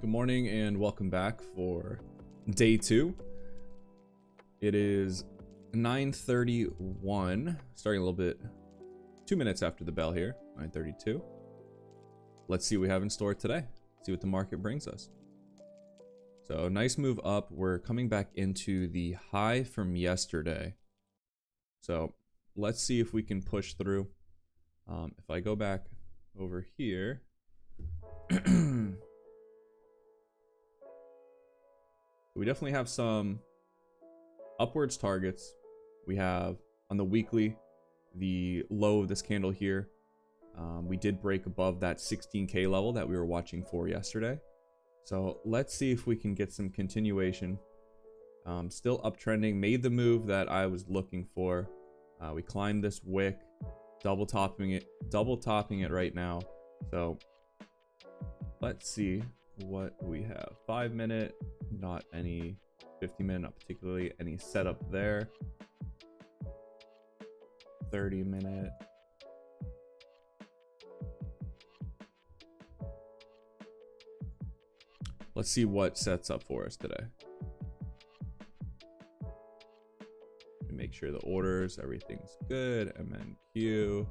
Good morning and welcome back for day 2. It is 9:31, starting a little bit 2 minutes after the bell here, 9:32. Let's see what we have in store today. See what the market brings us. So nice move up. We're coming back into the high from yesterday. So let's see if we can push through. If I go back over here, we definitely have some upwards targets. We have on the weekly, the low of this candle here. We did break above that 16K level that we were watching for yesterday. So let's see if we can get some continuation. Still uptrending, made the move that I was looking for. We climbed this wick, double topping it right now. So let's see what we have. 5 minute, not any. 50 minute, not particularly any setup there. 30 minute. Let's see what sets up for us today. Make sure the orders, everything's good. MNQ.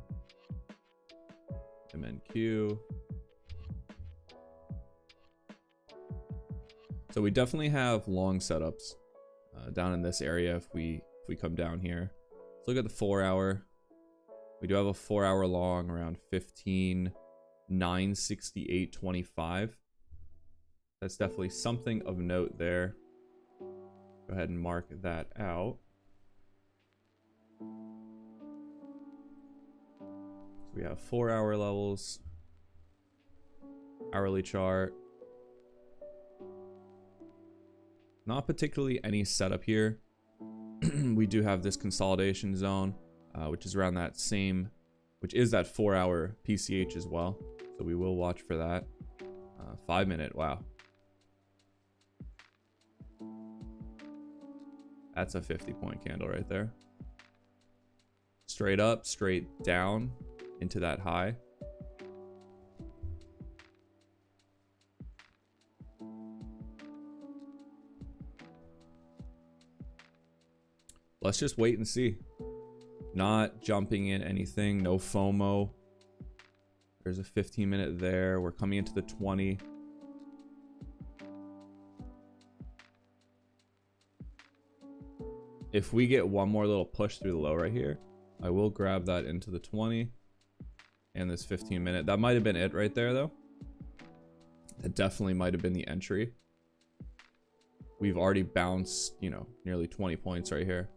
So we definitely have long setups down in this area if we come down here. Let's look at the 4 hour. We do have a 4 hour long around 15,968.25. That's definitely something of note there. Go ahead and mark that out. So we have 4 hour levels, hourly chart. Not particularly any setup here. We do have this consolidation zone, which is around that same, which is that 4 hour PCH as well. So we will watch for that. 5 minute, wow. That's a 50-point candle right there. Straight up, straight down into that high. Let's just wait and see. Not jumping in anything, no FOMO. There's a 15 minute there. We're coming into the 20. If we get one more little push through the low right here, I will grab that into the 20 and this 15 minute. That might have been it right there though. That definitely might have been the entry. We've already bounced, you know, nearly 20 points right here.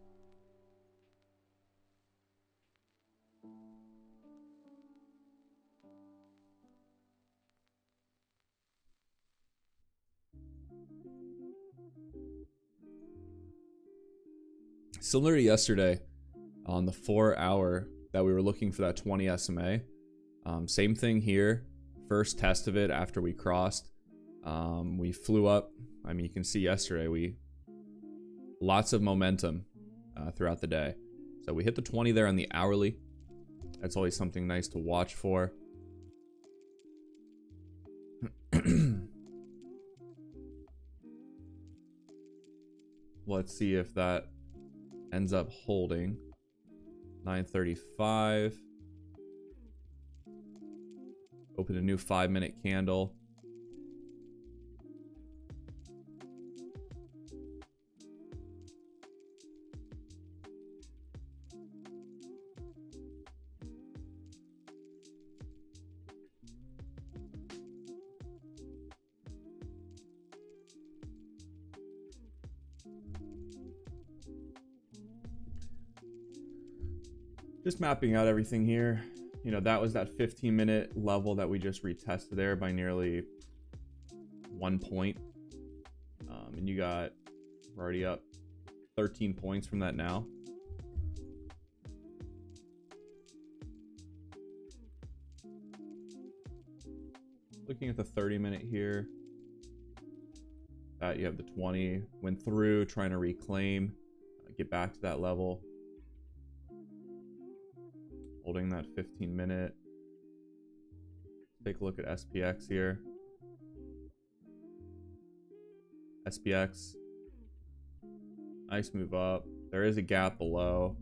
Similar to yesterday on the 4 hour that we were looking for that 20 SMA. Same thing here. First test of it after we crossed. We flew up. I mean, you can see yesterday, lots of momentum throughout the day. So we hit the 20 there on the hourly. That's always something nice to watch for. Let's see if that ends up holding. 9:35. Open a new 5 minute candle. Just mapping out everything here. You know, that was that 15 minute level that we just retested there by nearly 1 point. And we're already up 13 points from that now. Looking at the 30 minute here. You have the 20, went through, trying to reclaim, get back to that level. Holding that 15 minute. Take a look at SPX here. SPX. Nice move up. There is a gap below.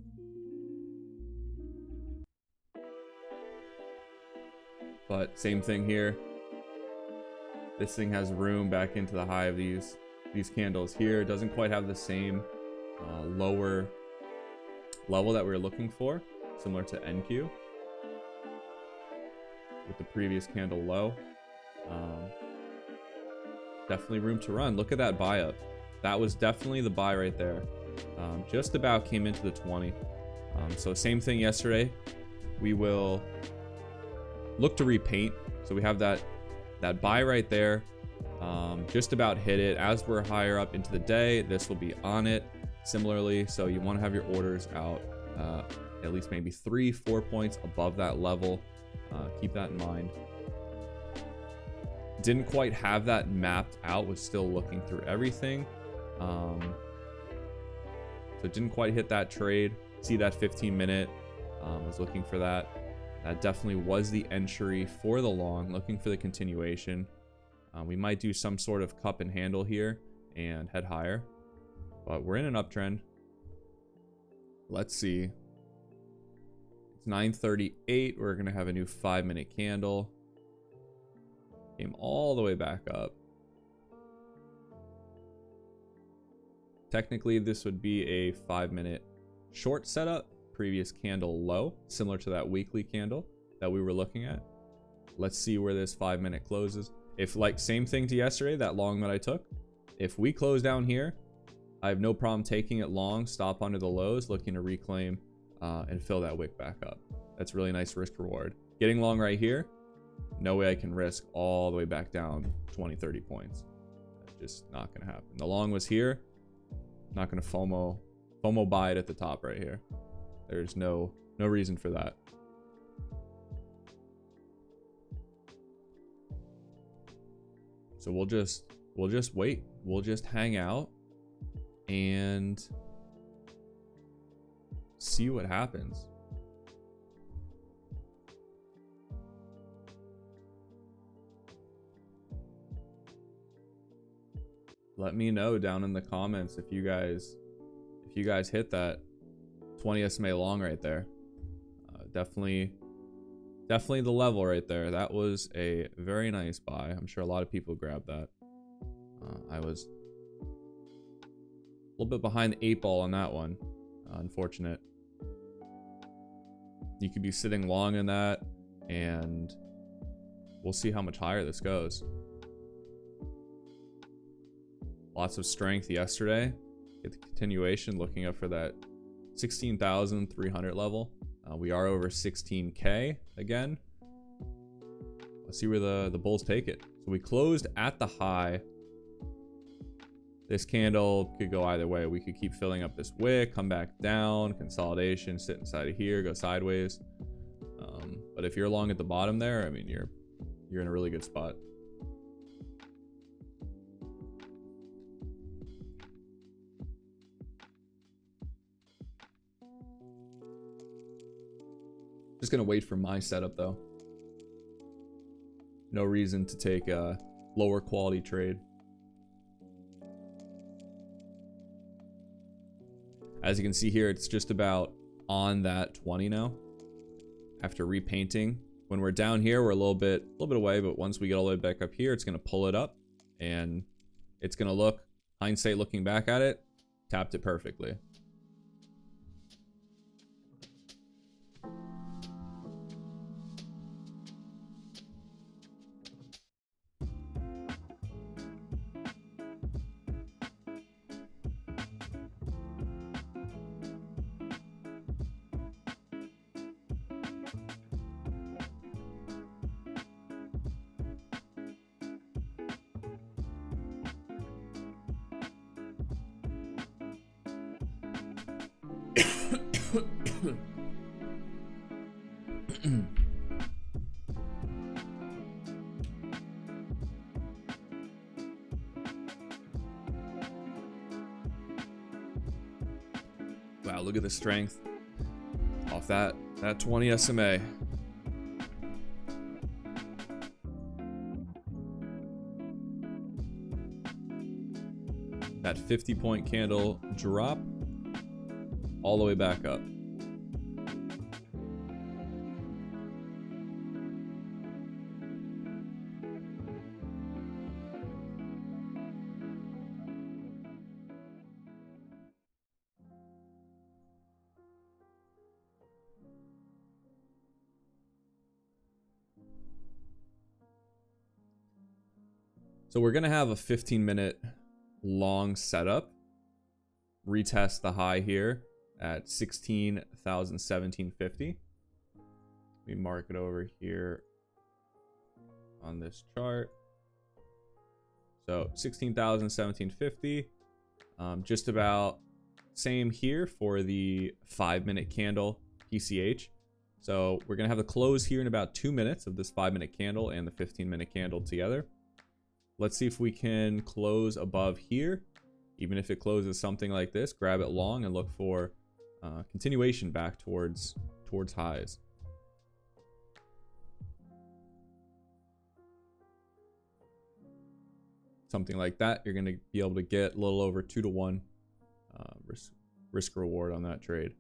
But same thing here. This thing has room back into the high of these candles here. It doesn't quite have the same lower level that we were looking for, similar to NQ with the previous candle low. Definitely room to run. Look at that buy up. That was definitely the buy right there. Just about came into the 20. So same thing yesterday. We will look to repaint. So we have that buy right there. Just about hit it. As we're higher up into the day, this will be on it similarly. So you want to have your orders out at least maybe 3-4 points above that level. Keep that in mind. Didn't quite have that mapped out, was still looking through everything. So didn't quite hit that trade. See that 15-minute, was looking for that. That definitely was the entry for the long, looking for the continuation. We might do some sort of cup and handle here and head higher, but we're in an uptrend. Let's see. It's 9:38. We're gonna have a new 5-minute candle. Came all the way back up. Technically, this would be a 5-minute short setup. Previous candle low, similar to that weekly candle that we were looking at. Let's see where this 5-minute closes. If, like, same thing to yesterday, that long that I took. If we close down here, I have no problem taking it long, stop under the lows, looking to reclaim and fill that wick back up. That's really nice risk reward. Getting long right here, no way I can risk all the way back down 20-30 points. That's just not gonna happen. The long was here, not gonna FOMO buy it at the top right here. There's no reason for that. So we'll just wait. We'll just hang out and see what happens. Let me know down in the comments if you guys hit that 20 SMA long right there. Definitely the level right there. That was a very nice buy. I'm sure a lot of people grabbed that. I was a little bit behind the 8 ball on that one. Unfortunate. You could be sitting long in that, and we'll see how much higher this goes. Lots of strength yesterday. Get the continuation, looking up for that 16,300 level. We are over 16K again. Let's see where the bulls take it. So we closed at the high. This candle could go either way. We could keep filling up this wick, come back down, consolidation, sit inside of here, go sideways. But if you're long at the bottom there, I mean, you're in a really good spot. Just gonna wait for my setup though. No reason to take a lower quality trade. As you can see here, it's just about on that 20 now. After repainting, when we're down here, we're a little bit away, but once we get all the way back up here, it's gonna pull it up, and it's gonna look, hindsight looking back at it, tapped it perfectly. Wow, look at the strength off that 20 SMA. that 50-point candle drop all the way back up. So we're gonna have a 15-minute long setup. Retest the high here at 16,1750. We mark it over here on this chart. So 16,1750. Just about same here for the 5-minute candle PCH. So we're gonna have the close here in about 2 minutes of this 5-minute candle and the 15-minute candle together. Let's see if we can close above here. Even if it closes something like this, grab it long and look for continuation back towards highs. Something like that, you're going to be able to get a little over 2-to-1 risk reward on that trade.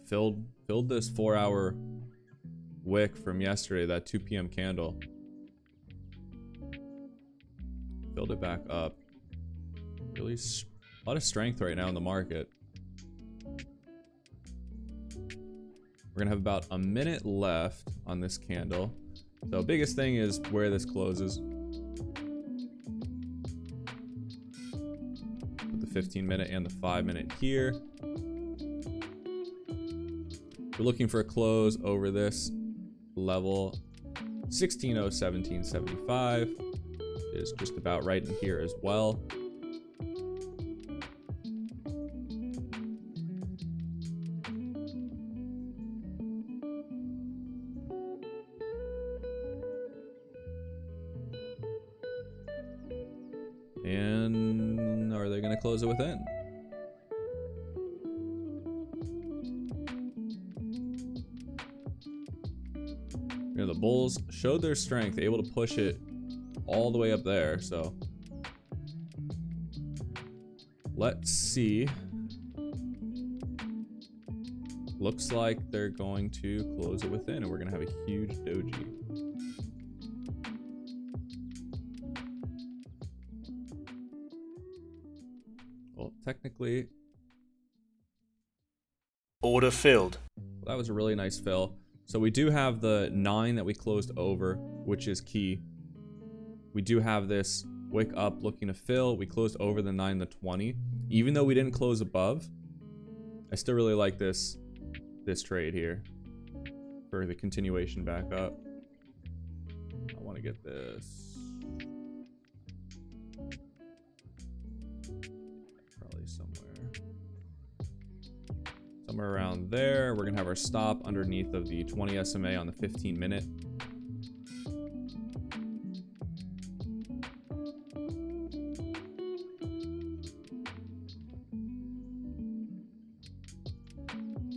Filled this 4-hour wick from yesterday, that 2 p.m. candle. Filled it back up. Really a lot of strength right now in the market. We're gonna have about a minute left on this candle. So biggest thing is where this closes. Put the 15-minute and the 5-minute here. We're looking for a close over this level, 16,017.75 is just about right in here as well. And are they going to close it within? You know, the bulls showed their strength, able to push it all the way up there. So let's see. Looks like they're going to close it within, and we're going to have a huge doji. Well, technically, order filled. Well, that was a really nice fill. So we do have the 9 that we closed over, which is key. We do have this wick up looking to fill. We closed over the 9, the 20. Even though we didn't close above, I still really like this trade here for the continuation back up. I want to get this. Probably somewhere around there. We're gonna have our stop underneath of the 20 SMA on the 15-minute.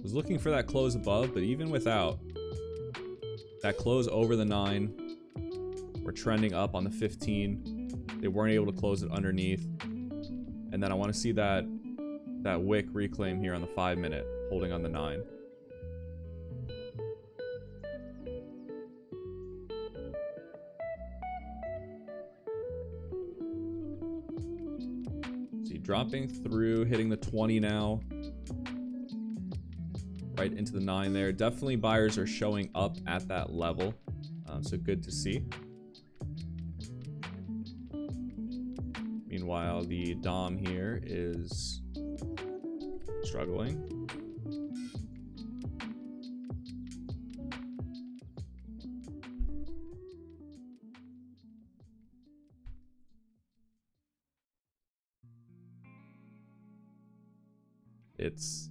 Was looking for that close above, but even without that close over the 9, we're trending up on the 15. They weren't able to close it underneath, and then I want to see that wick reclaim here on the 5-minute, holding on the 9. See, dropping through, hitting the 20 now. Right into the 9 there. Definitely buyers are showing up at that level. So good to see. Meanwhile, the Dom here is struggling. It's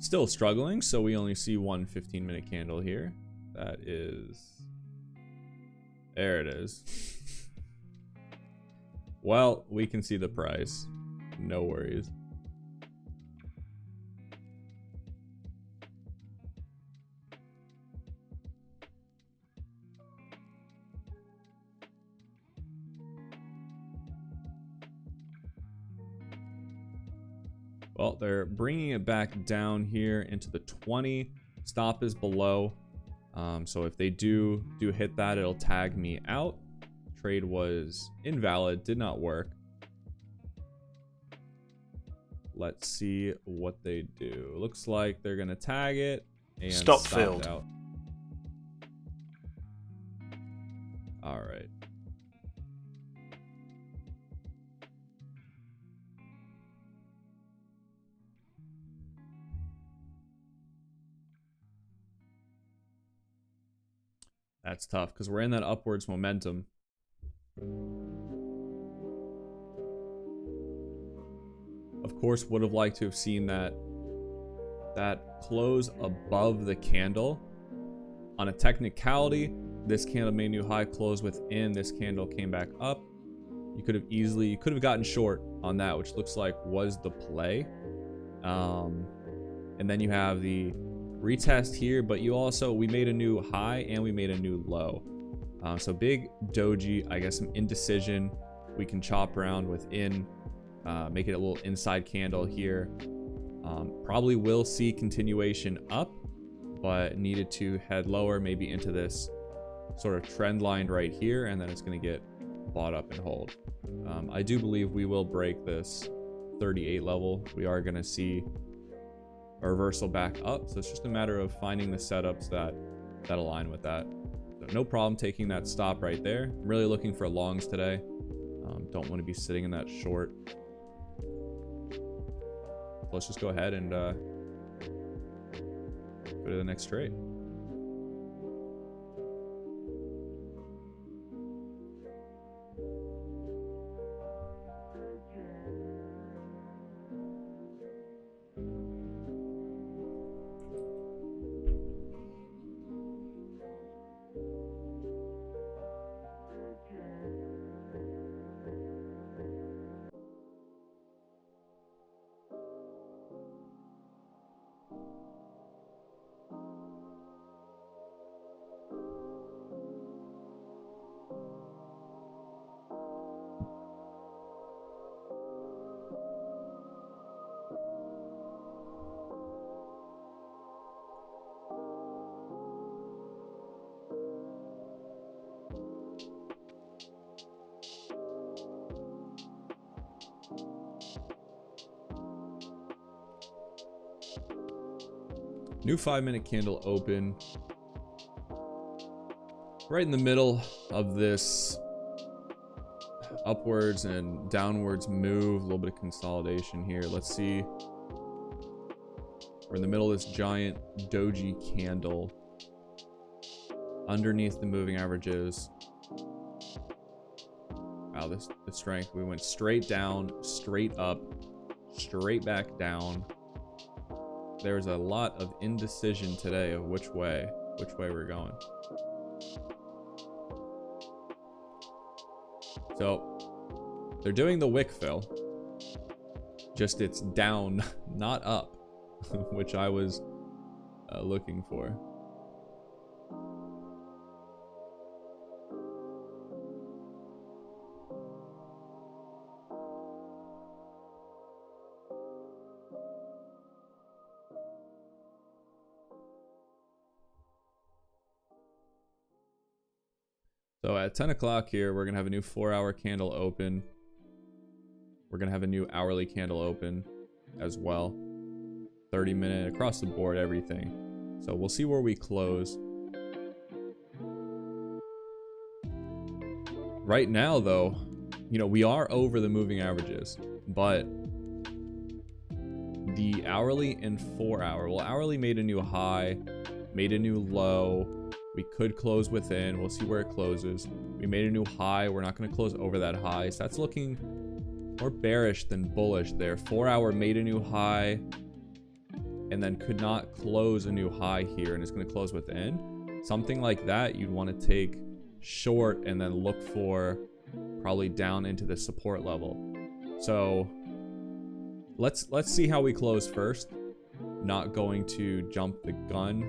Still struggling, so we only see one 15-minute candle here. That is... There it is. Well, we can see the price. No worries. Well, they're bringing it back down here into the 20. Stop is below. So if they do hit that, it'll tag me out. Trade was invalid, did not work. Let's see what they do. Looks like they're gonna tag it and Stop filled. out. All right. That's tough because we're in that upwards momentum. Of course, would have liked to have seen that close above the candle. On a technicality, this candle made a new high, close within. This candle came back up. You could have gotten short on that, which looks like was the play. And then you have the retest here, but we made a new high and we made a new low. So big doji, I guess some indecision. We can chop around within, make it a little inside candle here. Probably will see continuation up, but needed to head lower, maybe into this sort of trend line right here, and then it's going to get bought up and hold. I do believe we will break this 38 level. We are going to see a reversal back up, so it's just a matter of finding the setups that align with that. So no problem taking that stop right there. I'm really looking for longs today. Don't want to be sitting in that short. Let's just go ahead and go to the next trade. New 5-minute candle open. Right in the middle of this upwards and downwards move. A little bit of consolidation here. Let's see. We're in the middle of this giant doji candle. Underneath the moving averages. Wow, the strength. We went straight down, straight up, straight back down. There's a lot of indecision today of which way we're going. So they're doing the wick fill, just it's down, not up, which I was looking for. So at 10 o'clock here, we're going to have a new 4-hour candle open. We're going to have a new hourly candle open as well. 30-minute, across the board, everything. So we'll see where we close. Right now, though, you know, we are over the moving averages, but the hourly and 4-hour, well, hourly made a new high, made a new low. We could close within. We'll see where it closes. We made a new high. We're not going to close over that high. So that's looking more bearish than bullish there. 4-hour made a new high. and then could not close a new high here and it's going to close within, something like that, you'd want to take short and then look for probably down into the support level. So let's see how we close first. Not going to jump the gun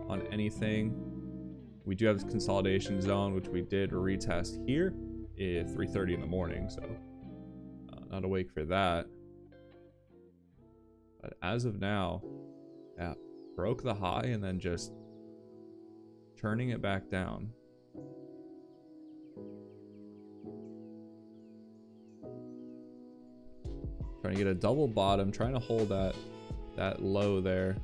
on anything. We do have this consolidation zone, which we did retest here at 3:30 in the morning, so not awake for that. But as of now, yeah, broke the high and then just turning it back down. Trying to get a double bottom, trying to hold that low there.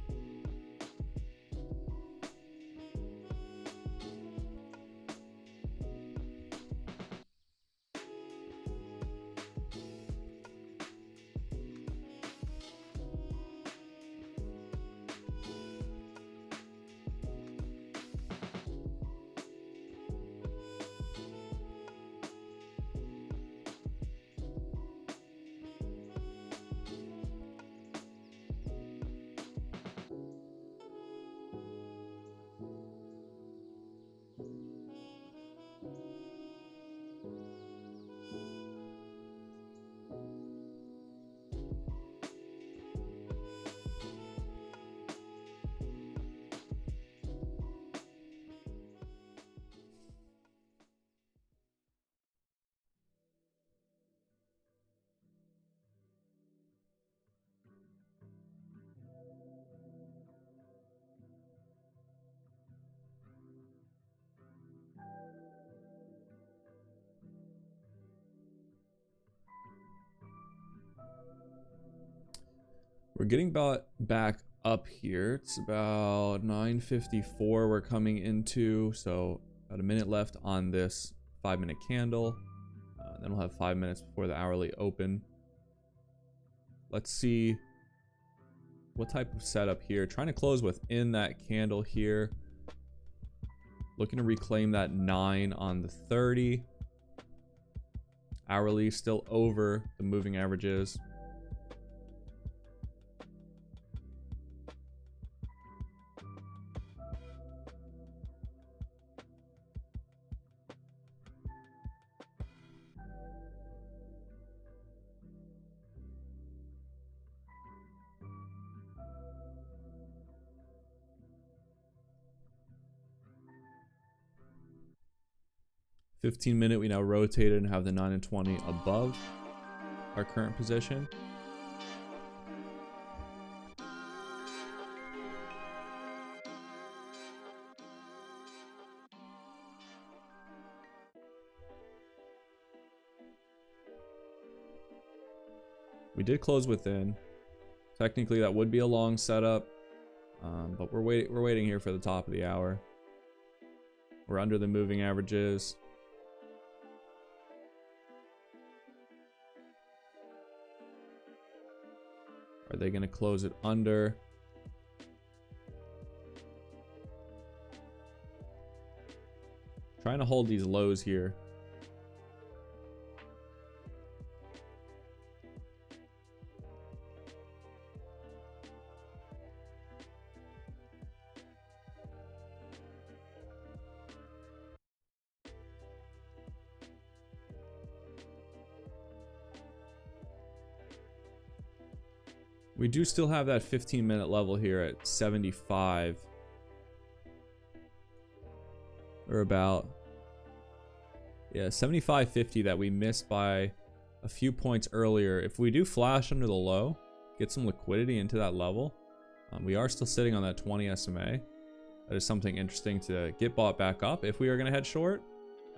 We're getting back up here. It's about 9:54 we're coming into, so about a minute left on this 5-minute candle. Then we'll have 5 minutes before the hourly open. Let's see what type of setup here. Trying to close within that candle here. Looking to reclaim that 9 on the 30. Hourly still over the moving averages. $15-minute, we now rotated and have the 9 and 20 above our current position. We did close within. Technically, that would be a long setup, but we're waiting here for the top of the hour. We're under the moving averages. Are they going to close it under? Trying to hold these lows here. We do still have that 15-minute level here at 75. Or about, yeah, 75.50 that we missed by a few points earlier. If we do flash under the low, get some liquidity into that level, we are still sitting on that 20 SMA. That is something interesting to get bought back up. If we are going to head short,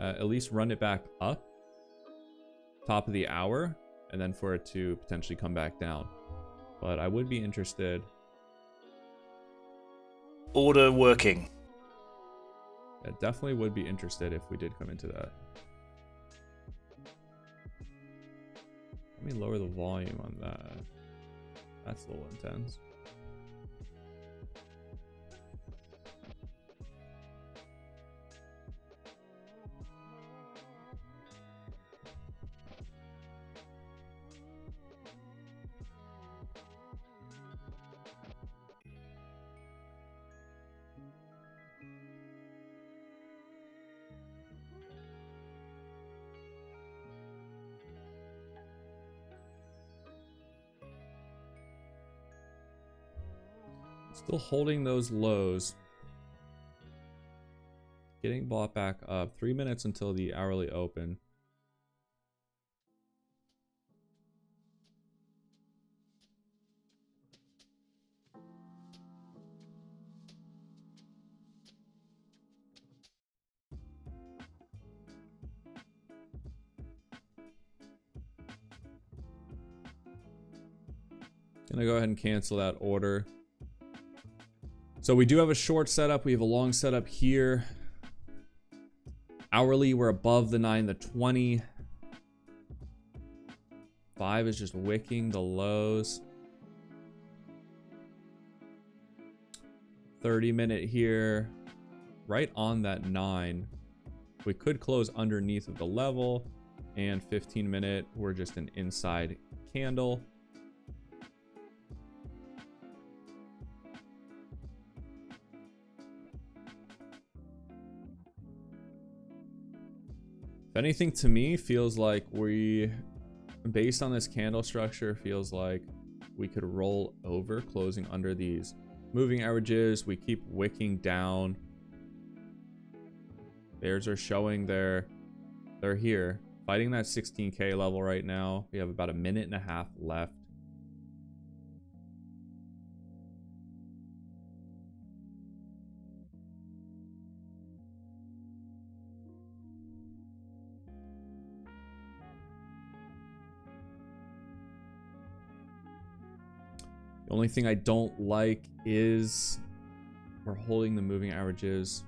at least run it back up, top of the hour, and then for it to potentially come back down. But I would be interested. Order working. I definitely would be interested if we did come into that. Let me lower the volume on that. That's a little intense. Still holding those lows. Getting bought back up. 3 minutes until the hourly open. Gonna go ahead and cancel that order. So we do have a short setup. We have a long setup here. Hourly, we're above the 9, the 20. 5 is just wicking the lows. 30-minute here, right on that 9. We could close underneath of the level. And 15-minute, we're just an inside candle. If anything, to me, feels like based on this candle structure, feels like we could roll over, closing under these moving averages. We keep wicking down. Bears are showing they're here, fighting that 16K level right now. We have about 1.5 minutes left. The only thing I don't like is we're holding the moving averages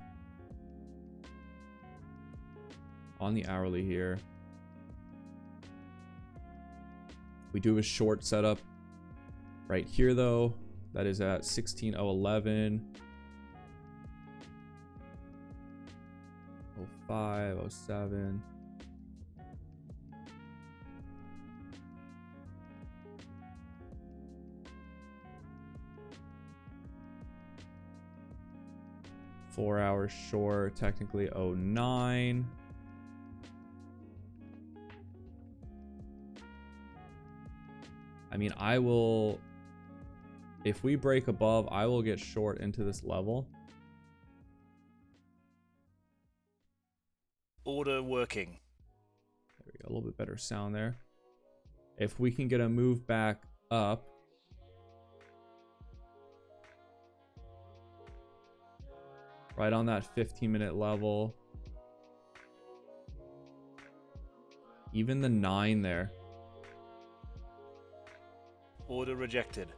on the hourly here. We do a short setup right here though. That is at 16.011. 05, 07. Four hours short, technically 09. I mean, I will, if we break above, I will get short into this level. Order working. There we go, a little bit better sound there. If we can get a move back up, right on that 15-minute level. Even the 9 there. Order rejected.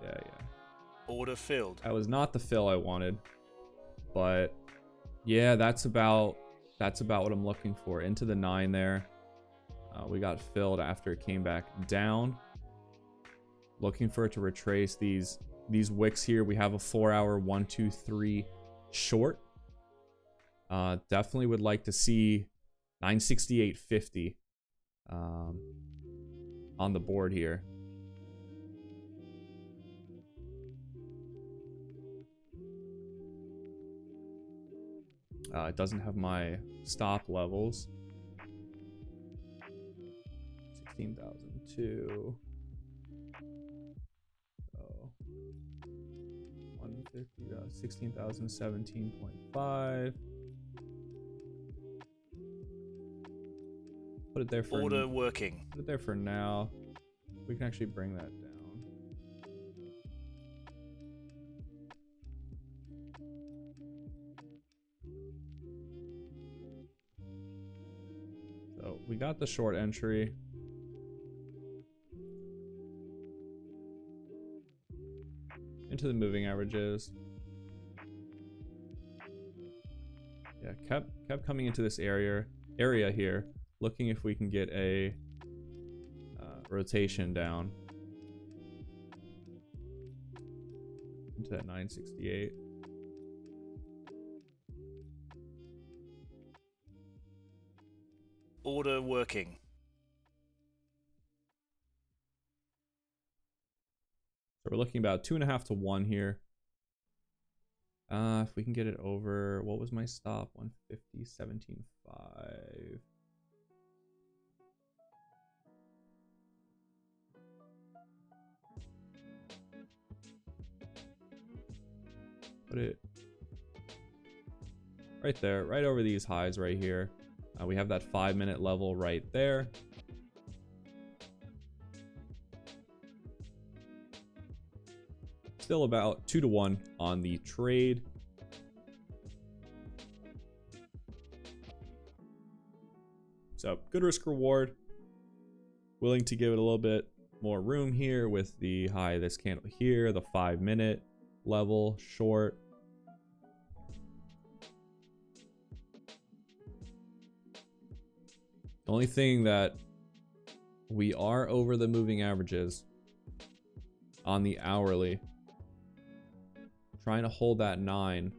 Yeah. Order filled. That was not the fill I wanted. But yeah, that's about what I'm looking for. Into the 9 there. We got filled after it came back down. Looking for it to retrace these wicks here. We have a 4-hour 1, 2, 3 short. Definitely would like to see 968.50 on the board here. It doesn't have my stop levels. 16,002. Oh. 150, 16,017.5. Put it there for order working. Put it there for now. We can actually bring that down. So we got the short entry. Into the moving averages. Yeah, kept coming into this area here, looking if we can get a rotation down into that 968. Order working. So we're looking about 2.5 to 1 here. If we can get it over, what was my stop? 150, 17.5. put it right there, right over these highs right here. We have that 5-minute level right there. Still about 2 to 1 on the trade. So good risk reward. Willing to give it a little bit more room here with the high of this candle here, the 5-minute level short. The only thing that we are over the moving averages on the hourly. Trying to hold that 9.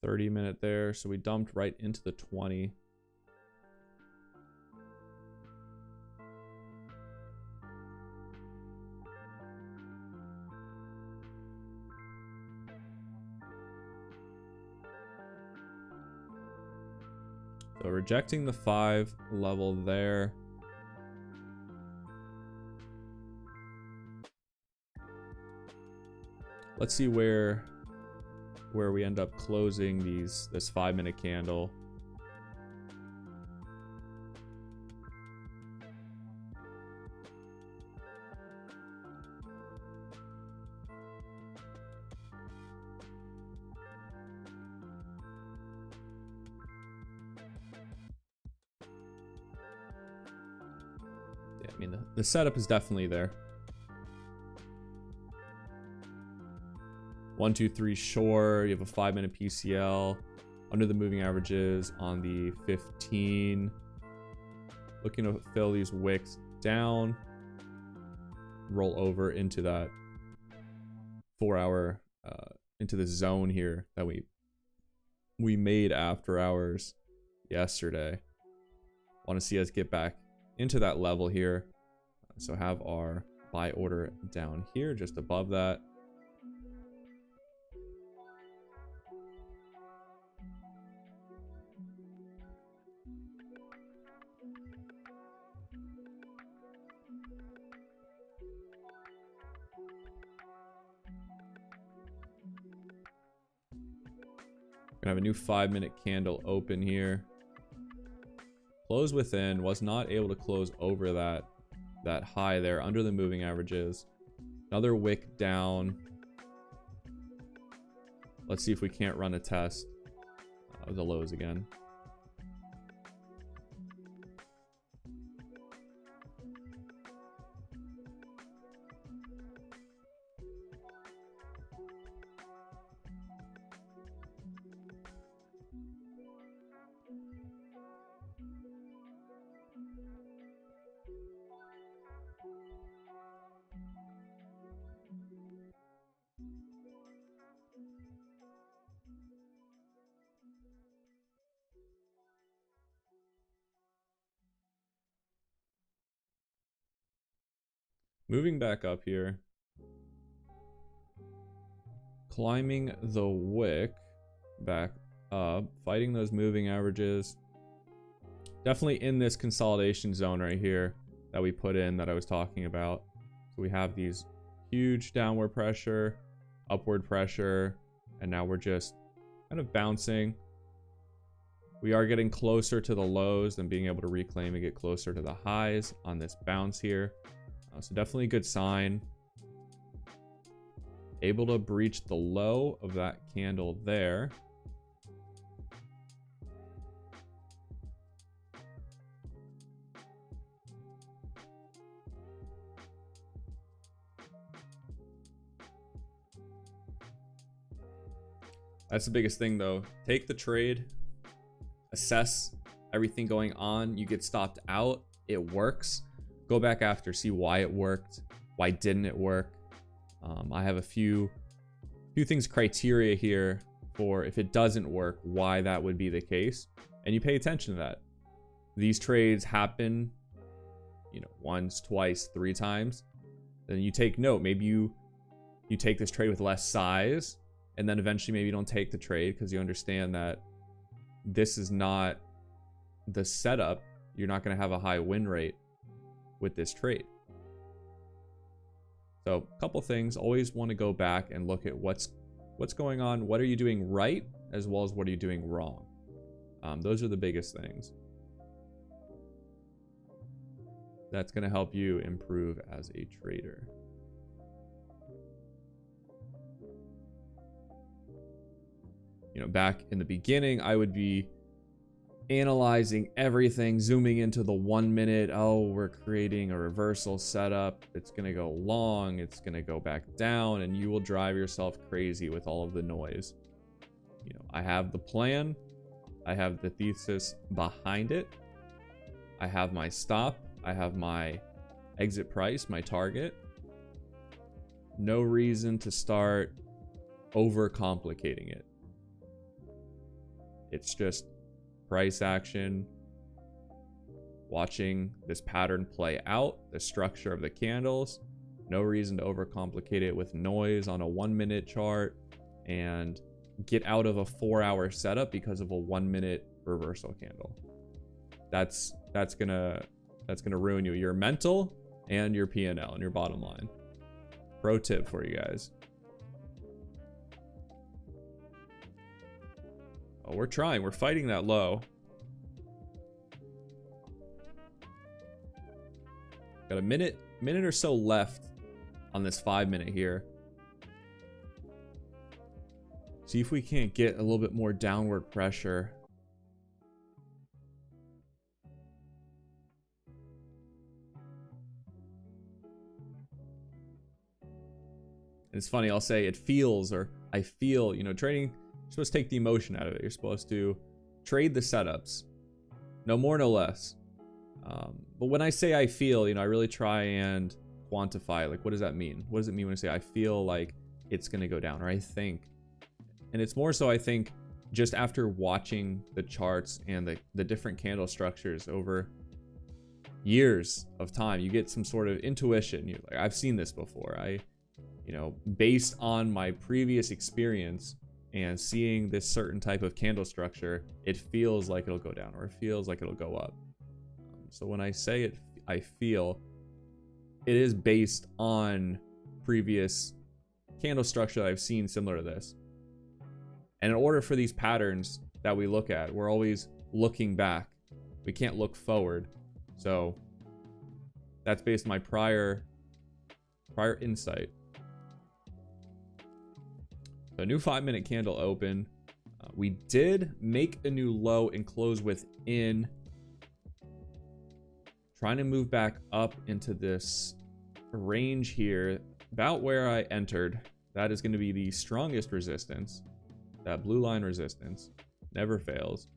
$30-minute there, so we dumped right into the 20. So rejecting the 5 level there. Let's see where we end up closing this 5-minute candle. Yeah, I mean the setup is definitely there. 1, 2, 3 short. You have a 5-minute PCL under the moving averages on the 15. Looking to fill these wicks down, roll over into that 4-hour into the zone here that we made after hours yesterday. Want to see us get back into that level here. So have our buy order down here just above that. Gonna have a new 5-minute candle open here. Close within, was not able to close over that high there under the moving averages. Another wick down. Let's see if we can't run a test of the lows again. Moving back up here. Climbing the wick back up. Fighting those moving averages. Definitely in this consolidation zone right here that we put in that I was talking about. So we have these huge downward pressure, upward pressure, and now we're just kind of bouncing. We are getting closer to the lows and being able to reclaim and get closer to the highs on this bounce here. So definitely a good sign. Able to breach the low of that candle there. That's the biggest thing though. Take the trade, assess everything going on. You get stopped out, it works. Go back after, see why it worked, why didn't it work. I have a few things criteria here for if it doesn't work, why that would be the case, and you pay attention to that. These trades happen, you know, once, twice, 3 times. Then you take note. Maybe you you take this trade with less size, and then eventually maybe you don't take the trade because you understand that this is not the setup. You're not going to have a high win rate with this trade. So a couple things, always want to go back and look at what's going on, what are you doing right, as well as what are you doing wrong. Those are the biggest things. That's going to help you improve as a trader. You know, back in the beginning, I would be analyzing everything, zooming into the 1 minute. Oh, we're creating a reversal setup. It's going to go long. It's going to go back down, and you will drive yourself crazy with all of the noise. You know, I have the plan. I have the thesis behind it. I have my stop. I have my exit price, my target. No reason to start overcomplicating it. It's just price action, watching this pattern play out, the structure of the candles. No reason to overcomplicate it with noise on a 1 minute chart and get out of a 4-hour setup because of a 1 minute reversal candle. That's gonna ruin you, your mental and your P&L and your bottom line. Pro tip for you guys. Oh, we're trying. We're fighting that low. Got a minute or so left on this 5 minute here. See if we can't get a little bit more downward pressure. And it's funny, I'll say it feels, or I feel, you know, trading, you're supposed to take the emotion out of it. You're supposed to trade the setups. No more, no less. But when I say I feel, you know, I really try and quantify, like, what does that mean? What does it mean when I say I feel like it's going to go down, or I think? And it's more so, I think, just after watching the charts and the different candle structures over years of time, you get some sort of intuition. You're like, I've seen this before. You know, based on my previous experience and seeing this certain type of candle structure, it feels like it'll go down, or it feels like it'll go up. So when I say it, I feel, it is based on previous candle structure that I've seen similar to this. And in order for these patterns that we look at, we're always looking back. We can't look forward. So that's based on my prior insight. So a new 5 minute candle open. We did make a new low and close within. Trying to move back up into this range here, about where I entered. That is going to be the strongest resistance. That blue line resistance never fails.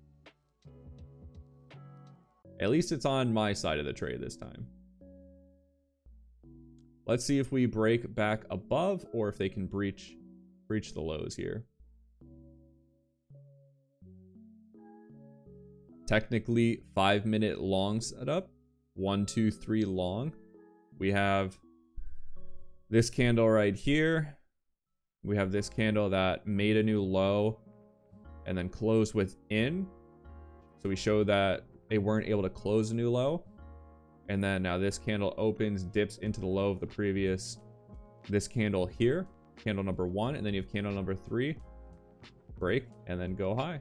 At least it's on my side of the trade this time. Let's see if we break back above, or if they can breach the lows here. Technically 5 minute long setup. 1, 2, 3 long. We have this candle right here. We have this candle that made a new low and then closed within. So we show that they weren't able to close a new low. And then now this candle opens, dips into the low of the previous, this candle here, candle number 1, and then you have candle number 3, break, and then go high.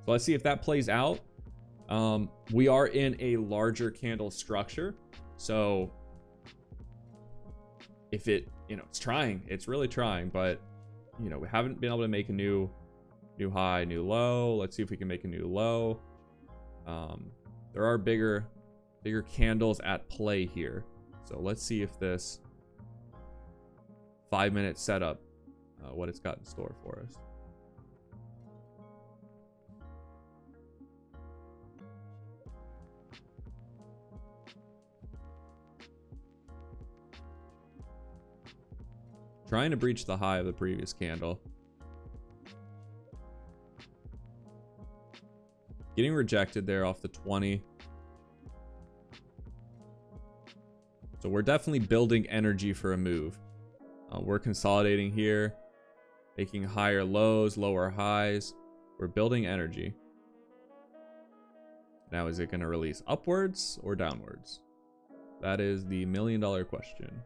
So let's see if that plays out. We are in a larger candle structure. So if it, you know, it's trying, it's really trying, but you know, we haven't been able to make a new high, new low. Let's see if we can make a new low. There are bigger candles at play here. So let's see if this 5 minute setup, what it's got in store for us. Trying to breach the high of the previous candle. Getting rejected there off the 20. So we're definitely building energy for a move. We're consolidating here, making higher lows, lower highs. We're building energy. Now, is it going to release upwards or downwards? That is the million-dollar question.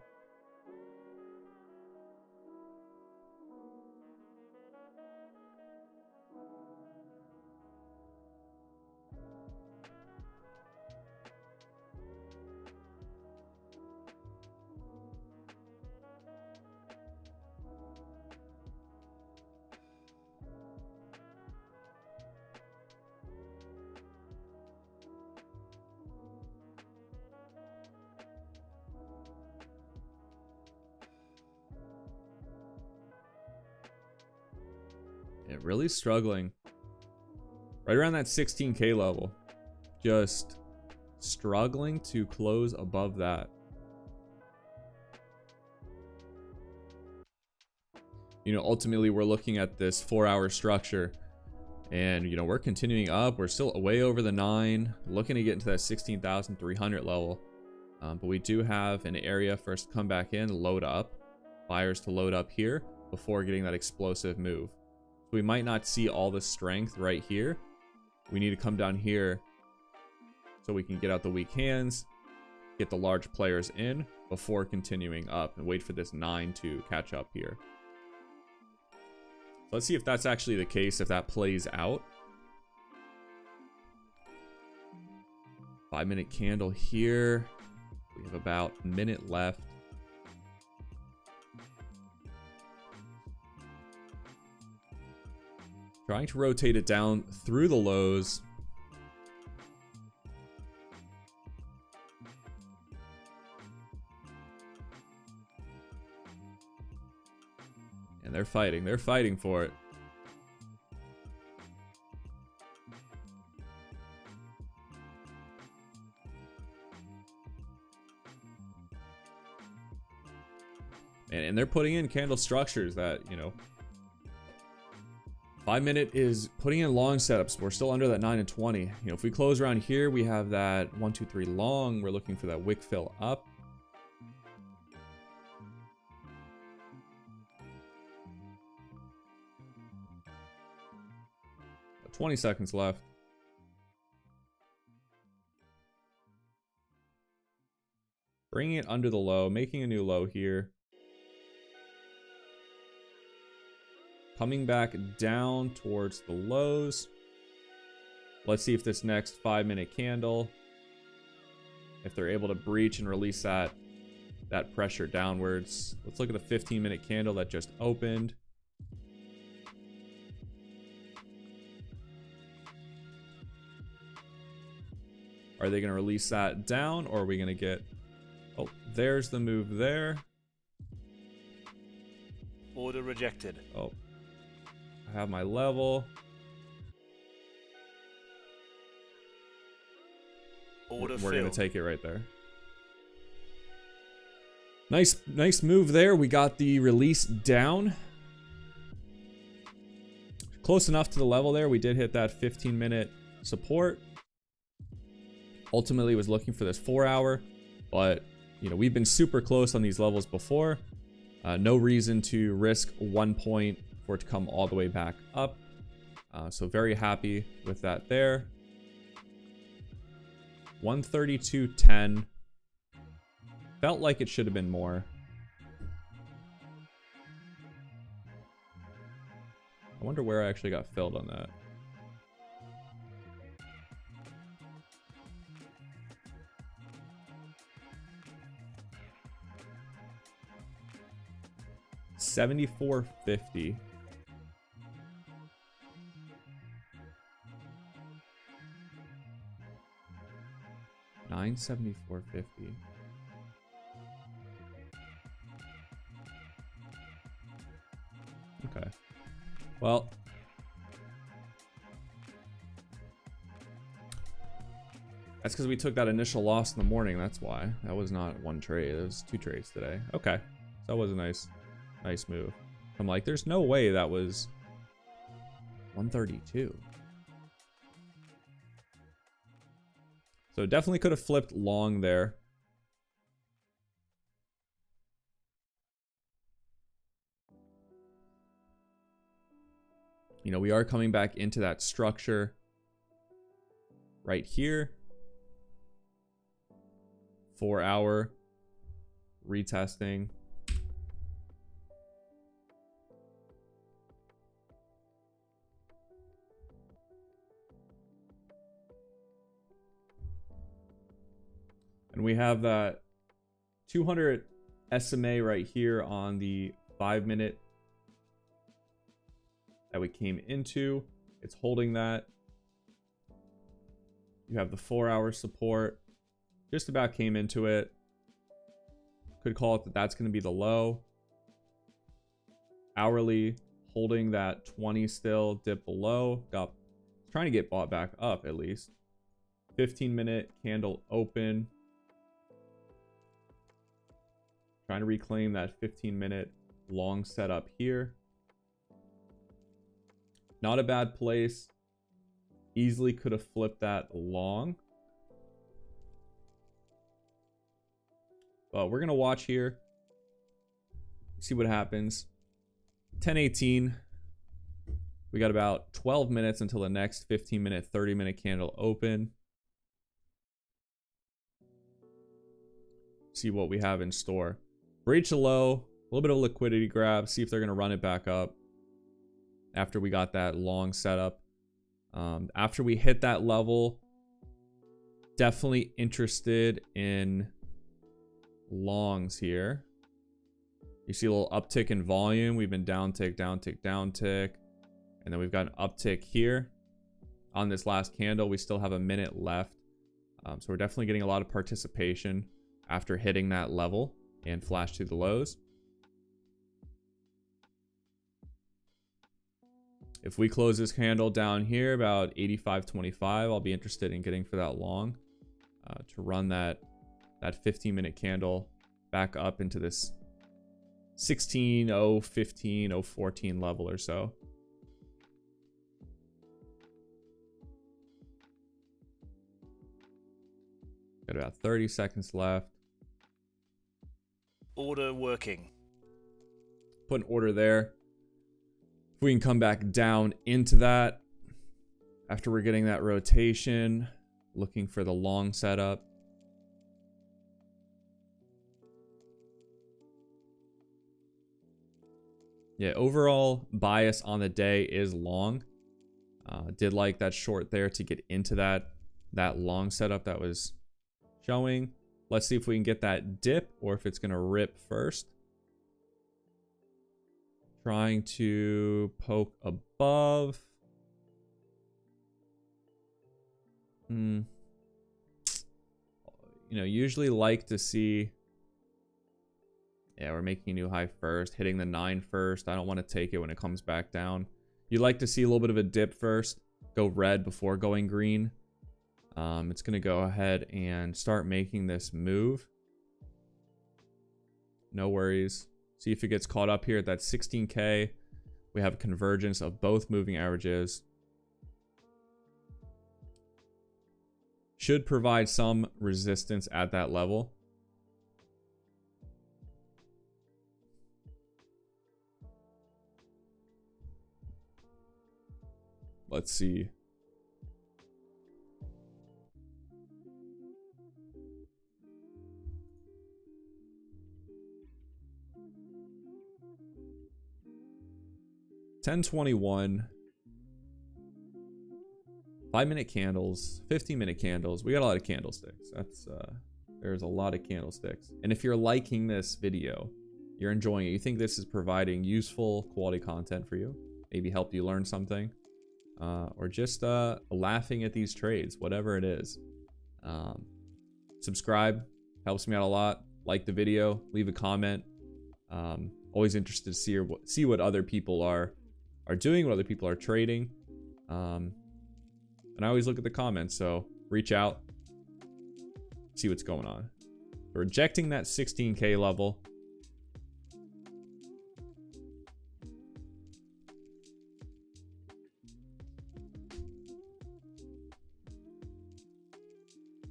Yeah, really struggling. Right around that 16K level. Just struggling to close above that. You know, ultimately we're looking at this 4-hour structure. And, you know, we're continuing up. We're still way over the 9. Looking to get into that 16,300 level. But we do have an area for us to come back in, load up. Buyers to load up here before getting that explosive move. So we might not see all the strength right here. We need to come down here so we can get out the weak hands, get the large players in before continuing up and wait for this 9 to catch up here. So let's see if that's actually the case, if that plays out. 5-minute candle here. We have about a minute left. Trying to rotate it down through the lows. And they're fighting. They're fighting for it. And they're putting in candle structures that, you know, 5-minute is putting in long setups. We're still under that 9 and 20. You know, if we close around here, we have that 1, 2, 3 long. We're looking for that wick fill up. About 20 seconds left. Bringing it under the low, making a new low here. Coming back down towards the lows. Let's see if this next 5-minute candle, if they're able to breach and release that pressure downwards. Let's look at the 15-minute candle that just opened. Are they going to release that down, or are we going to get... Oh, there's the move there. Order rejected. Oh. I have my level. Order We're going filled. to take it right there. Nice move there. We got the release down. Close enough to the level there. We did hit that 15-minute support. Ultimately was looking for this 4-hour, but you know, we've been super close on these levels before. No reason to risk 1 point for it to come all the way back up. So very happy with that there. 132.10. Felt like it should have been more. I wonder where I actually got filled on that. $74.50. $974.50. Okay. Well, that's because we took that initial loss in the morning. That's why. That was not one trade. It was 2 trades today. Okay. That was a nice move. I'm like, there's no way that was 132. So definitely could have flipped long there. You know, we are coming back into that structure right here. 4 hour retesting. And we have that 200 SMA right here on the 5 minute that we came into. It's holding that. You have the 4 hour support. Just about came into it. Could call it that that's going to be the low. Hourly holding that 20 still, dip below. Got trying to get bought back up at least. 15-minute candle open. Trying to reclaim that 15-minute long setup here. Not a bad place. Easily could have flipped that long. But we're going to watch here. See what happens. 10:18. We got about 12 minutes until the next 15-minute, 30-minute candle open. See what we have in store. Breach a low. A little bit of liquidity grab. See if they're going to run it back up. After we got that long setup. After we hit that level, definitely interested in longs here. You see a little uptick in volume. We've been down tick, down tick, down tick. And then we've got an uptick here on this last candle. We still have a minute left. So we're definitely getting a lot of participation after hitting that level and flash to the lows. If we close this candle down here about 85.25, I'll be interested in getting for that long to run that 15-minute candle back up into this 16, 015, 014 level or so. Got about 30 seconds left. Order working. Put an order there. If we can come back down into that after we're getting that rotation, looking for the long setup. Yeah, overall bias on the day is long. Did like that short there to get into that long setup that was showing. Let's see if we can get that dip or if it's going to rip first. Trying to poke above. You know, usually like to see. Yeah, we're making a new high first, hitting the 9 first. I don't want to take it when it comes back down. You like to see a little bit of a dip first, go red before going green. It's going to go ahead and start making this move. No worries. See if it gets caught up here at that 16K. We have a convergence of both moving averages. Should provide some resistance at that level. Let's see. $10.21. 5-minute candles, 15-minute candles. We got a lot of candlesticks. There's a lot of candlesticks. And if you're liking this video, you're enjoying it, you think this is providing useful quality content for you, maybe help you learn something, or just laughing at these trades, whatever it is. Subscribe, helps me out a lot. Like the video, leave a comment. Always interested to see what other people are doing, what other people are trading. And I always look at the comments, so reach out, see what's going on. Rejecting that 16K level.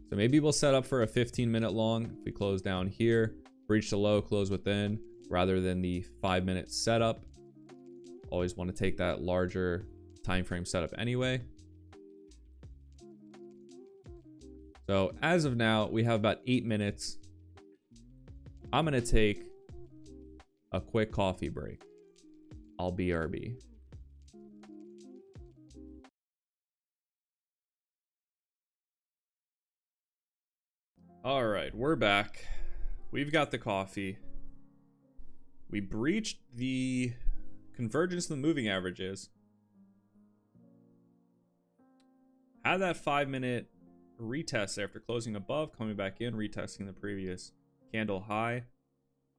So maybe we'll set up for a 15-minute long. If we close down here, breach the low, close within, rather than the 5-minute setup. Always want to take that larger time frame setup anyway. So as of now, we have about 8 minutes. I'm going to take a quick coffee break. I'll BRB. All right, we're back. We've got the coffee. We breached the convergence of the moving averages. Had that 5-minute retest after closing above, coming back in, retesting the previous candle high.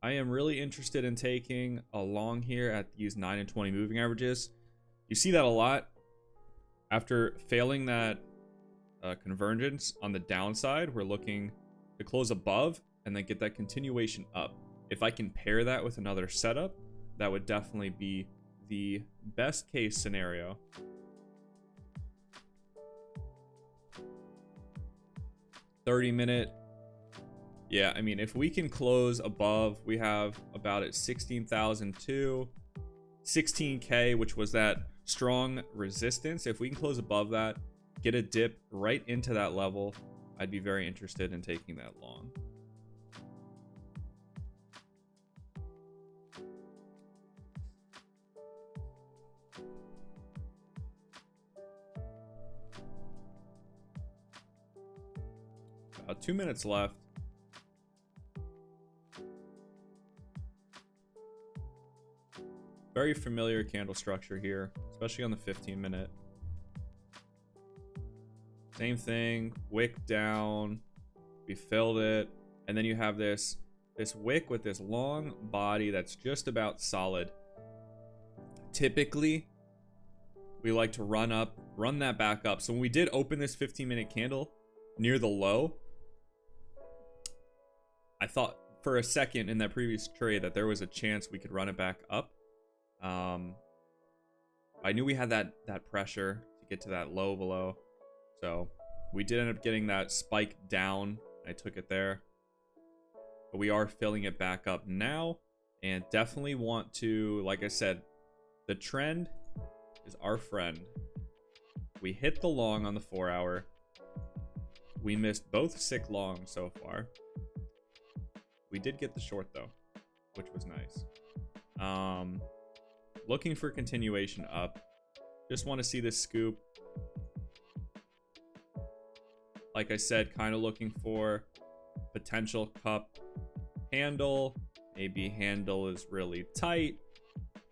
I am really interested in taking a long here at these 9 and 20 moving averages. You see that a lot. After failing that convergence on the downside, we're looking to close above and then get that continuation up. If I can pair that with another setup, that would definitely be the best case scenario. $30-minute. Yeah, I mean, if we can close above, we have about at 16,002, 16K, which was that strong resistance. If we can close above that, get a dip right into that level, I'd be very interested in taking that long. About 2 minutes left. Very familiar candle structure here, especially on the 15-minute. Same thing, wick down, we filled it, and then you have this wick with this long body that's just about solid. Typically, we like to run that back up. So when we did open this 15-minute candle near the low, I thought for a second in that previous trade that there was a chance we could run it back up. I knew we had that pressure to get to that low below. So we did end up getting that spike down. I took it there. But we are filling it back up now. And definitely want to, like I said, the trend is our friend. We hit the long on the 4-hour. We missed both sick longs so far. We did get the short though, which was nice. Looking for continuation up. Just want to see this scoop. Like I said, kind of looking for potential cup handle. Maybe handle is really tight.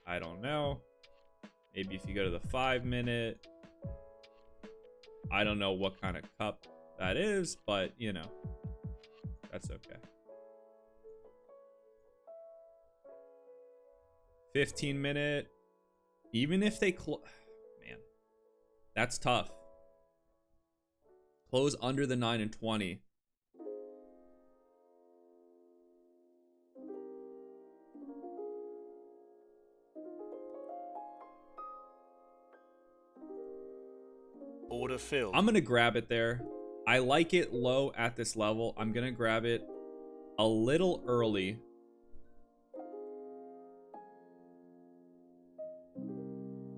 I don't know. Maybe if you go to the 5-minute. I don't know what kind of cup that is, but you know, that's okay. 15-minute. Even if they man, that's tough. Close under the 9 and 20. Order filled. I'm gonna grab it there. I like it low at this level. I'm gonna grab it a little early.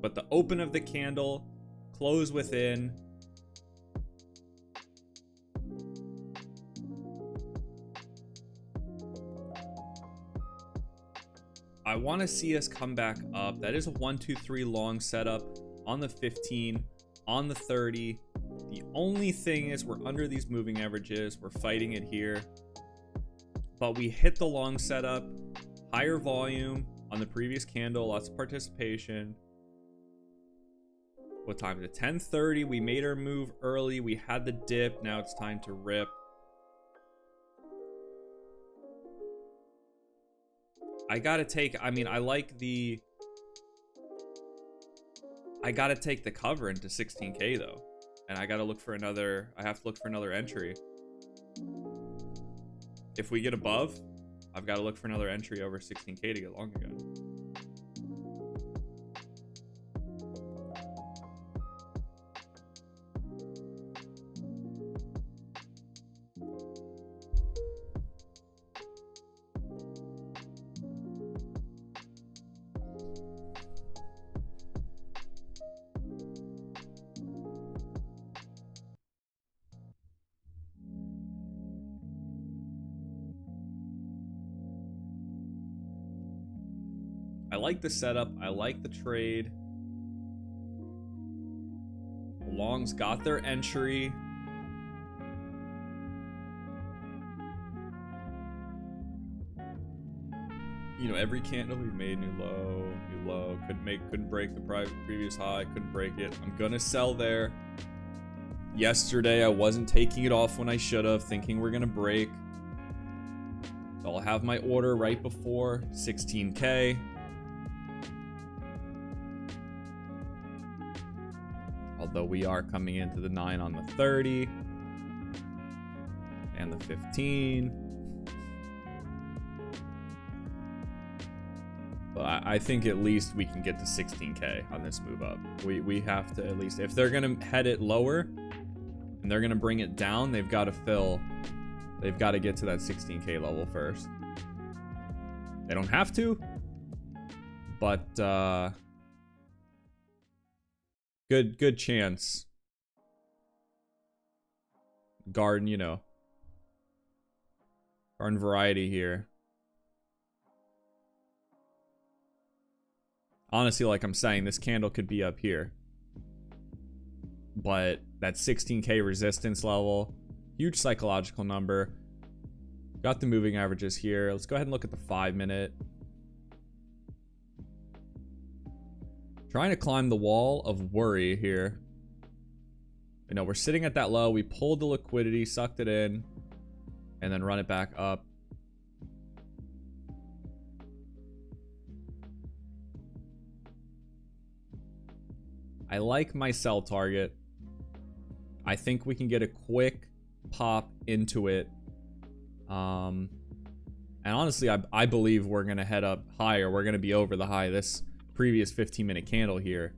But the open of the candle, close within. I want to see us come back up. That is a 1, 2, 3 long setup on the 15, on the 30. The only thing is we're under these moving averages. We're fighting it here. But we hit the long setup, higher volume on the previous candle, lots of participation. What time is it? 10:30. We made our move early. We had the dip. Now it's time to rip. I gotta take, I mean, I gotta take the cover into 16K though. And I gotta look for another, I have to look for another entry. If we get above, I've got to look for another entry over 16K to get long again. I like the setup. I like the trade. The longs got their entry. You know, every candle we've made, new low, couldn't break the previous high, couldn't break it. I'm gonna sell there. Yesterday, I wasn't taking it off when I should have, thinking we're gonna break. So I'll have my order right before 16K. Although we are coming into the 9 on the 30 and the 15. But I think at least we can get to 16K on this move up. We have to at least, if they're gonna head it lower and they're gonna bring it down, they've got to fill. They've got to get to that 16K level first. They don't have to, but good chance. Garden, you know, garden variety here. Honestly, like I'm saying, this candle could be up here. But that 16K resistance level, huge psychological number. Got the moving averages here. Let's go ahead and look at the 5-minute. Trying to climb the wall of worry here. You know, we're sitting at that low. We pulled the liquidity, sucked it in, and then run it back up. I like my sell target. I think we can get a quick pop into it. And honestly, I believe we're going to head up higher. We're going to be over the high this previous 15-minute candle here.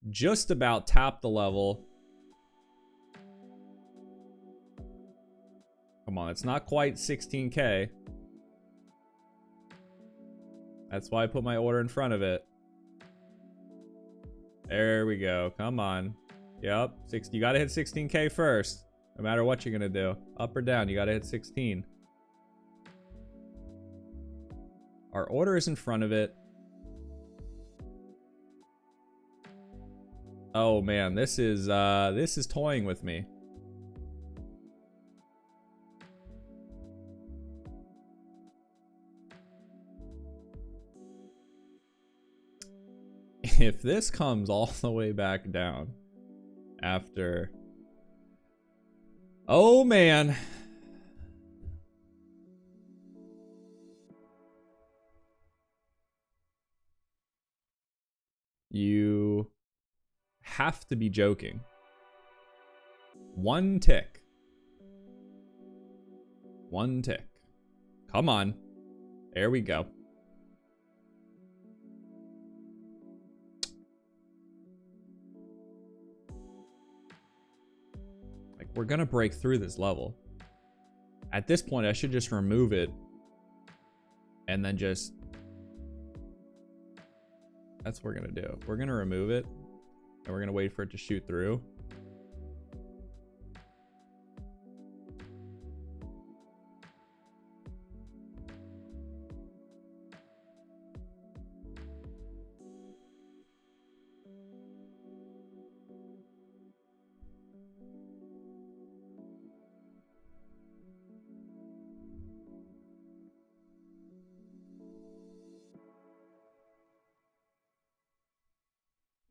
Just about tap the level. Come on, it's not quite 16K. That's why I put my order in front of it. There we go. Come on. Yep. You got to hit 16K first. No matter what you're going to do. Up or down, you got to hit 16. Our order is in front of it. Oh man, this is toying with me. If this comes all the way back down after... Oh, man. You have to be joking. One tick. One tick. Come on. There we go. We're gonna break through this level. At this point, I should just remove it and then just... That's what we're gonna do. We're gonna remove it and we're gonna wait for it to shoot through.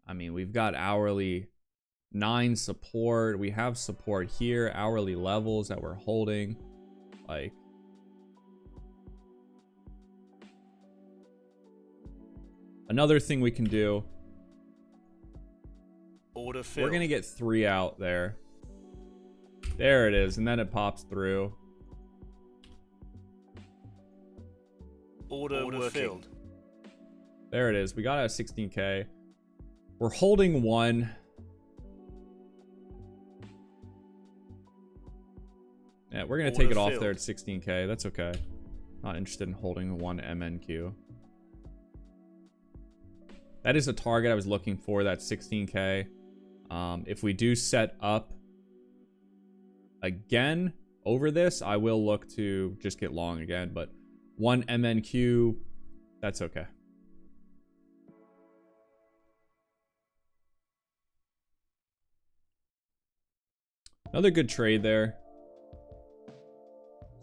I mean, we've got hourly 9 support. We have support here, hourly levels that we're holding. Like, another thing we can do. Order filled. We're gonna get 3 out there. There it is, and then it pops through. Order filled. There it is. We got a 16K. We're holding 1. Yeah, we're gonna take it off there at 16K. That's okay. Not interested in holding 1 MNQ. That is a target I was looking for, that 16K. If we do set up again over this, I will look to just get long again, but 1 MNQ. That's okay. Another good trade there.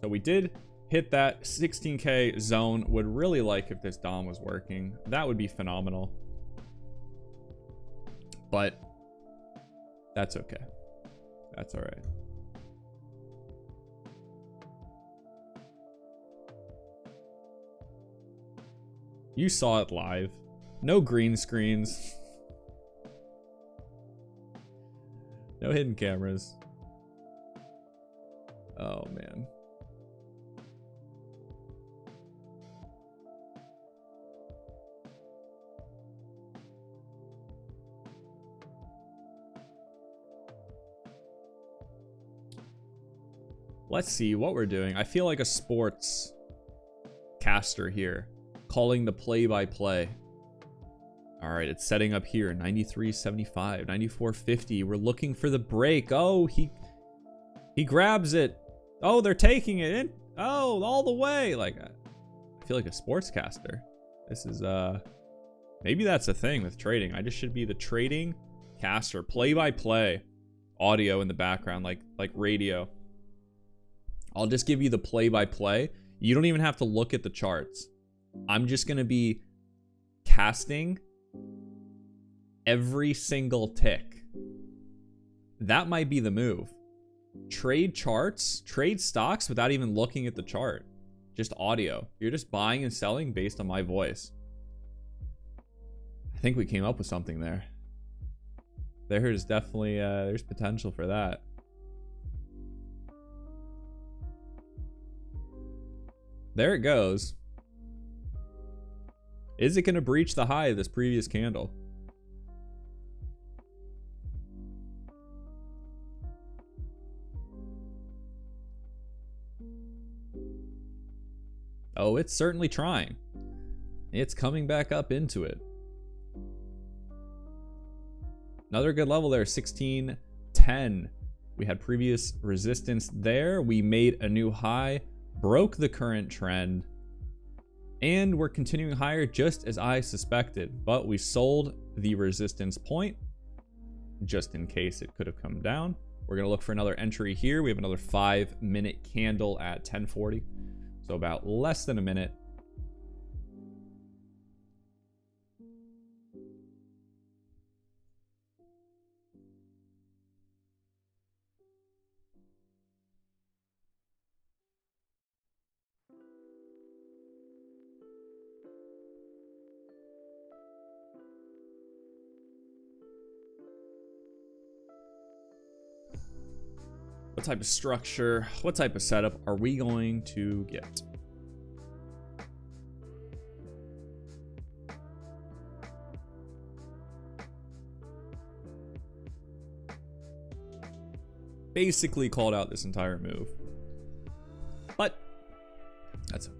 So we did hit that 16K zone. Would really like if this Dom was working. That would be phenomenal. But that's okay. That's all right. You saw it live. No green screens. No hidden cameras. Oh, man. Let's see what we're doing. I feel like a sports caster here, calling the play-by-play. All right, it's setting up here. 93.75, 94.50. We're looking for the break. Oh, he grabs it. Oh, they're taking it in. Oh, all the way. Like, I feel like a sportscaster. This is maybe that's a thing with trading. I just should be the trading caster, play-by-play, audio in the background, like radio. I'll just give you the play-by-play. You don't even have to look at the charts. I'm just gonna be casting every single tick. That might be the move. Trade charts, trade stocks without even looking at the chart. Just audio. You're just buying and selling based on my voice. I think we came up with something there. There's definitely, there's potential for that. There it goes. Is it going to breach the high of this previous candle? Oh, it's certainly trying. It's coming back up into it. Another good level there, 1610. We had previous resistance there. We made a new high, broke the current trend, and we're continuing higher just as I suspected, but we sold the resistance point just in case it could have come down. We're gonna look for another entry here. We have another 5-minute candle at 10:40, so about less than a minute. What type of structure, what type of setup are we going to get? Basically called out this entire move, but that's okay.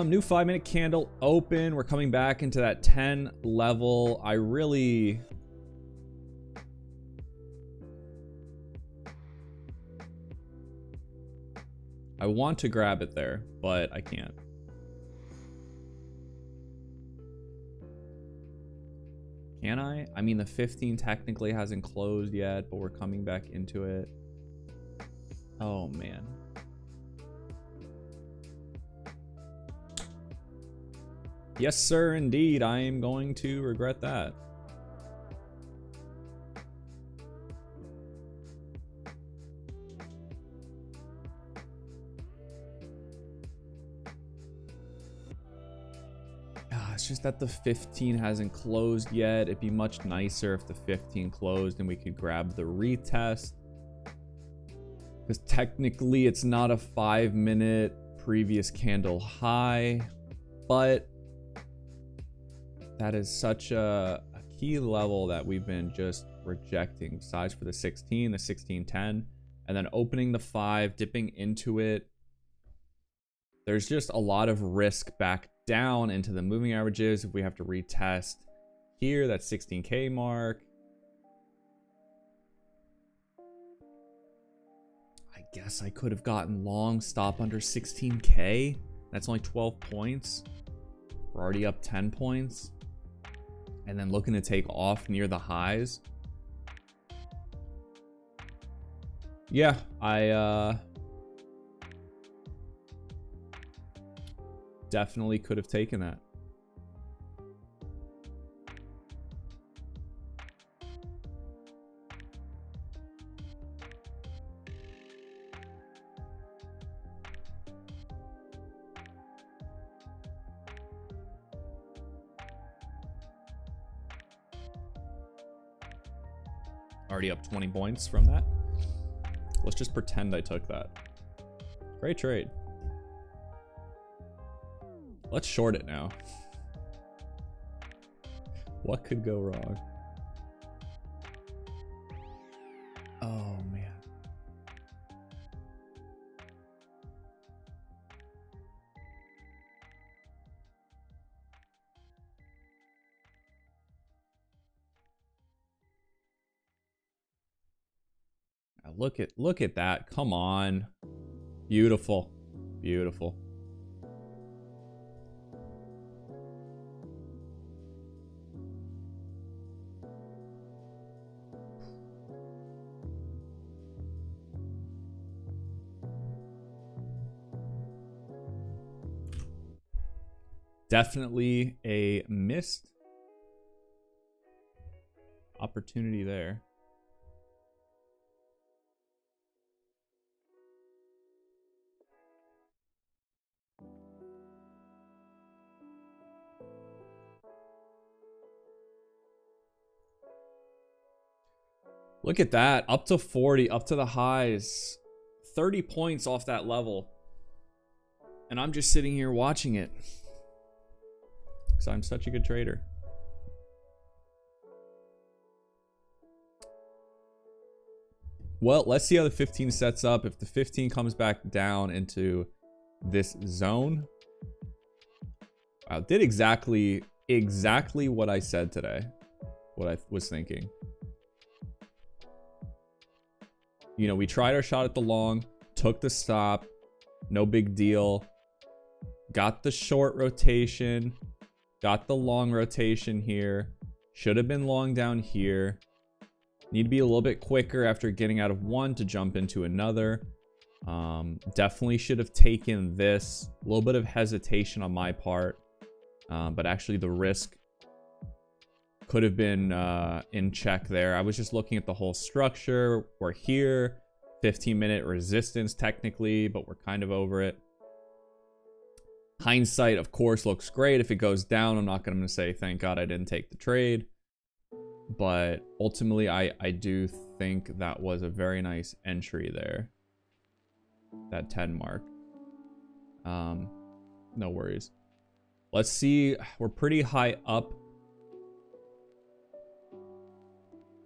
New 5-minute candle open. We're coming back into that 10 level. I want to grab it there, but I can't. Can I? I mean, the 15 technically hasn't closed yet, but we're coming back into it. Oh, man. Yes, sir, indeed. I am going to regret that. It's just that the 15 hasn't closed yet. It'd be much nicer if the 15 closed and we could grab the retest. Because technically it's not a 5-minute previous candle high, but that is such a key level that we've been just rejecting. Besides for the 16, the 1610, and then opening the 5, dipping into it. There's just a lot of risk back down into the moving averages. If we have to retest here, that 16K mark. I guess I could have gotten long, stop under 16K. That's only 12 points. We're already up 10 points. And then looking to take off near the highs. Yeah, I definitely could have taken that. Already up 20 points from that. Let's just pretend I took that. Great trade. Let's short it now. What could go wrong? Oh, man. Look at that. Come on. Beautiful. Beautiful. Definitely a missed opportunity there. Look at that. Up to 40, up to the highs. 30 points off that level. And I'm just sitting here watching it. Because I'm such a good trader. Well, let's see how the 15 sets up. If the 15 comes back down into this zone. Wow, did exactly what I said today. What I was thinking. You know, we tried our shot at the long, took the stop, no big deal. Got the short rotation, got the long rotation here. Should have been long down here. Need to be a little bit quicker after getting out of one to jump into another. Definitely should have taken this. A little bit of hesitation on my part, but actually the risk could have been in check there. I was just looking at the whole structure. We're here, 15-minute resistance technically, but we're kind of over it. Hindsight, of course, looks great. If it goes down, I'm not going to say thank God I didn't take the trade. But ultimately, I do think that was a very nice entry there. That 10 mark. No worries. Let's see. We're pretty high up.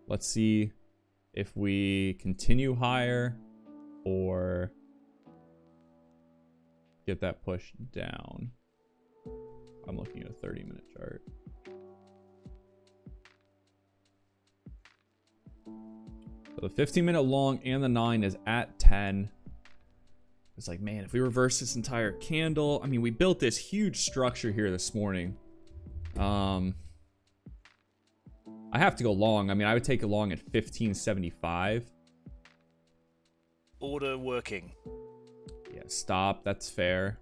Let's see if we continue higher or get that push down. I'm looking at a 30-minute chart. So the 15-minute long and the 9 is at 10. It's like, man, if we reverse this entire candle, I mean, we built this huge structure here this morning. I have to go long. I mean, I would take it long at 15.75. Order working. Yeah, stop. That's fair.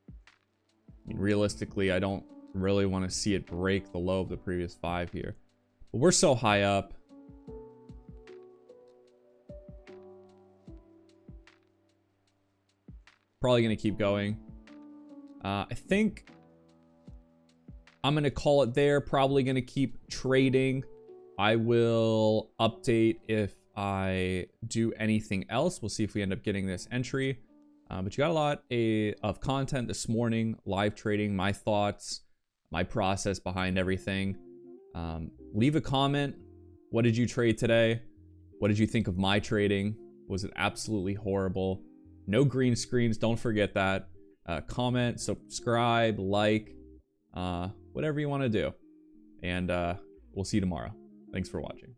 I mean, realistically, I don't really want to see it break the low of the previous 5 here. But we're so high up. Probably going to keep going. I think I'm going to call it there. Probably going to keep trading. I will update if I do anything else. We'll see if we end up getting this entry. But you got a lot of content this morning. Live trading, my thoughts, my process behind everything. Leave a comment. What did you trade today? What did you think of my trading? Was it absolutely horrible? No green screens. Don't forget that. comment, subscribe, like, whatever you want to do. And we'll see you tomorrow. Thanks for watching.